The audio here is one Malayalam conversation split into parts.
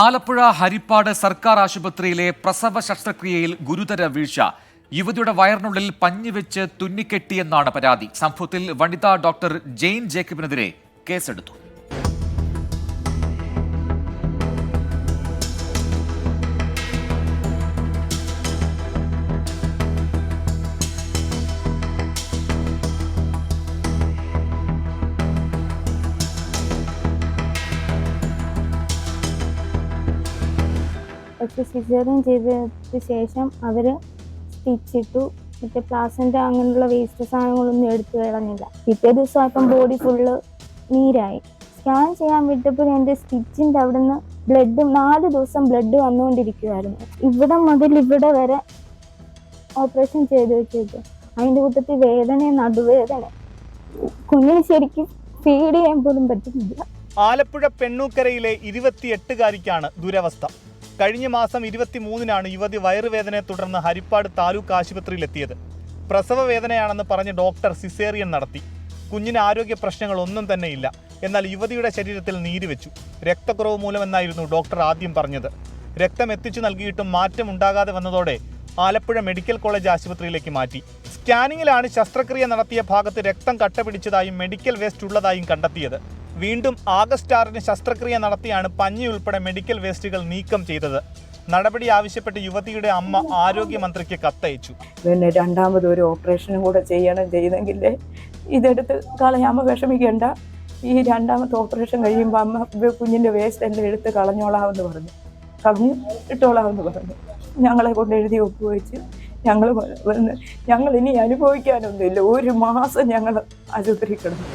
ആലപ്പുഴ ഹരിപ്പാട് സർക്കാർ ആശുപത്രിയിലെ പ്രസവ ശസ്ത്രക്രിയയിൽ ഗുരുതര വീഴ്ച. യുവതിയുടെ വയറിനുള്ളിൽ പഞ്ഞിവെച്ച് തുന്നിക്കെട്ടിയെന്നാണ് പരാതി. സംഭവത്തിൽ വനിതാ ഡോക്ടർ ജെയിൻ ജേക്കബിനെതിരെ കേസെടുത്തു. പക്ഷെ സിസേറിയൻ ചെയ്തതിന് ശേഷം അവർ സ്റ്റിച്ചിട്ടു. മറ്റേ പ്ലാസൻ്റ് അങ്ങനെയുള്ള വേസ്റ്റ് സാധനങ്ങളൊന്നും എടുത്തു കളഞ്ഞില്ല. പിറ്റേ ദിവസമായപ്പം ബോഡി ഫുള്ള് നീരായി. സ്കാൻ ചെയ്യാൻ വിട്ടപ്പോൾ എൻ്റെ സ്റ്റിച്ചിൻ്റെ അവിടെ നിന്ന് ബ്ലഡ് 4 ദിവസം ബ്ലഡ് വന്നുകൊണ്ടിരിക്കുമായിരുന്നു. ഇവിടെ മുതൽ ഇവിടെ വരെ ഓപ്പറേഷൻ ചെയ്ത് വെച്ചിട്ട് അതിൻ്റെ കൂട്ടത്തിൽ വേദന, നടുവേദന, കുഞ്ഞിന് ശരിക്കും ഫീഡ് ചെയ്യാൻ പോലും പറ്റുന്നില്ല. ആലപ്പുഴ പെണ്ണൂക്കരയിലെ 28-കാരിക്കാണ് ദുരവസ്ഥ. കഴിഞ്ഞ മാസം 23-നാണ് യുവതി വയറുവേദനയെ തുടർന്ന് ഹരിപ്പാട് താലൂക്ക് ആശുപത്രിയിലെത്തിയത്. പ്രസവ വേദനയാണെന്ന് പറഞ്ഞ് ഡോക്ടർ സിസേറിയൻ നടത്തി. കുഞ്ഞിന് ആരോഗ്യ പ്രശ്നങ്ങളൊന്നും തന്നെയില്ല. എന്നാൽ യുവതിയുടെ ശരീരത്തിൽ നീര് വെച്ചു. രക്തക്കുറവ് മൂലമെന്നായിരുന്നു ഡോക്ടർ ആദ്യം പറഞ്ഞത്. രക്തം എത്തിച്ചു നൽകിയിട്ടും മാറ്റം ഉണ്ടാകാതെ വന്നതോടെ ആലപ്പുഴ മെഡിക്കൽ കോളേജ് ആശുപത്രിയിലേക്ക് മാറ്റി. സ്കാനിങ്ങിലാണ് ശസ്ത്രക്രിയ നടത്തിയ ഭാഗത്ത് രക്തം കട്ടപിടിച്ചതായും മെഡിക്കൽ വേസ്റ്റ് ഉള്ളതായും കണ്ടെത്തിയത്. വീണ്ടും ആഗസ്റ്റ് 6-ന് ശസ്ത്രക്രിയ നടത്തിയാണ് പഞ്ഞി ഉൾപ്പെടെ മെഡിക്കൽ വേസ്റ്റുകൾ നീക്കം ചെയ്തത്. നടപടി ആവശ്യപ്പെട്ട് യുവതിയുടെ അമ്മ ആരോഗ്യമന്ത്രിക്ക് കത്തയച്ചു. പിന്നെ രണ്ടാമത് ഒരു ഓപ്പറേഷനും കൂടെ ചെയ്തെങ്കിൽ ഇതെടുത്ത് കളയാമ വിഷമിക്കേണ്ട. ഈ രണ്ടാമത്തെ ഓപ്പറേഷൻ കഴിയുമ്പോൾ അമ്മ കുഞ്ഞിൻ്റെ വേസ്റ്റ് എല്ലാം എടുത്ത് കളഞ്ഞോളാമെന്ന് പറഞ്ഞു ഇട്ടോളാമെന്ന് പറഞ്ഞു. ഞങ്ങളെ കൊണ്ട് എഴുതി ഒപ്പുവെച്ച് ഞങ്ങൾ ഇനി അനുഭവിക്കാനൊന്നുമില്ല. 1 മാസം ഞങ്ങൾ ആശുപത്രി കിടന്നു.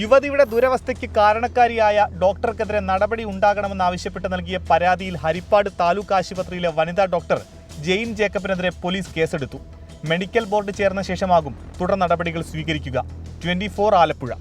യുവതിയുടെ ദുരവസ്ഥയ്ക്ക് കാരണക്കാരിയായ ഡോക്ടർക്കെതിരെ നടപടി ഉണ്ടാകണമെന്നാവശ്യപ്പെട്ട് നൽകിയ പരാതിയിൽ ഹരിപ്പാട് താലൂക്ക് ആശുപത്രിയിലെ വനിതാ ഡോക്ടർ ജെയിൻ ജേക്കബിനെതിരെ പോലീസ് കേസെടുത്തു. മെഡിക്കൽ ബോർഡ് ചേർന്ന ശേഷമാകും തുടർ നടപടികൾ സ്വീകരിക്കുക. 24 ആലപ്പുഴ.